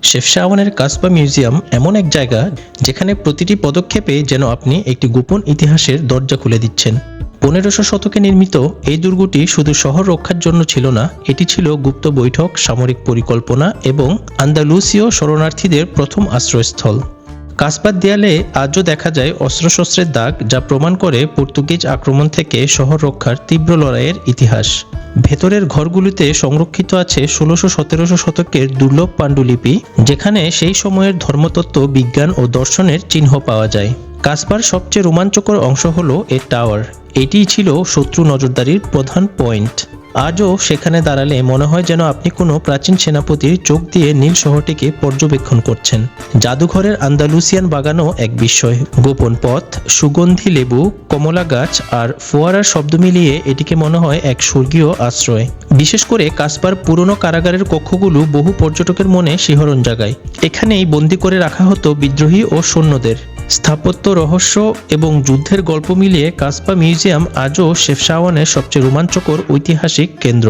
শেফশাওয়ানের কাসবা museum এমন এক জায়গা যেখানে প্রতিটি পদক্ষেপে যেন আপনি একটি গোপন ইতিহাসের দরজা খুলে দিচ্ছেন। 1500 শতকে নির্মিত এই দুর্গটি শুধু শহর রক্ষার জন্য ছিল না, এটি ছিল গুপ্ত বৈঠক, সামরিক পরিকল্পনা এবং আন্দালুসীয় শরণার্থীদের প্রথম আশ্রয়স্থল। কাসবার দেয়ালে আজও দেখা যায় অস্ত্রশস্ত্রের দাগ, যা প্রমাণ করে পর্তুগিজ আক্রমণ থেকে শহর রক্ষার তীব্র লড়াইয়ের ইতিহাস। ভেতরের ঘরগুলিতে সংরক্ষিত আছে 1600-1700 শতকের দুর্লভ পাণ্ডুলিপি, যেখানে সেই সময়ের ধর্মতত্ত্ব, বিজ্ঞান ও দর্শনের চিহ্ন পাওয়া যায়। কাসবার সবচেয়ে রোমাঞ্চকর অংশ হলো এর টাওয়ার। এটিই ছিল শত্রু নজরদারির প্রধান পয়েন্ট। আজও সেখানে দাঁড়ালে মনে হয় যেন আপনি কোনো প্রাচীন সেনাপতির চোখ দিয়ে নীল শহরটিকে পর্যবেক্ষণ করছেন। জাদুঘরের আন্দালুসিয়ান বাগানও এক বিস্ময়। গোপন পথ, সুগন্ধি লেবু, কমলা গাছ আর ফোয়ারার শব্দ মিলিয়ে এটিকে মনে হয় এক স্বর্গীয় আশ্রয়। বিশেষ করে কাসবার পুরনো কারাগারের কক্ষগুলো বহু পর্যটকের মনে শিহরণ জাগায়। এখানেই বন্দি করে রাখা হতো বিদ্রোহী ও সৈন্যদের। স্থাপত্য, রহস্য এবং যুদ্ধের গল্প মিলিয়ে কাসবা মিউজিয়াম আজও শেফশাওয়ানের সবচেয়ে রোমাঞ্চকর ঐতিহাসিক কেন্দ্র।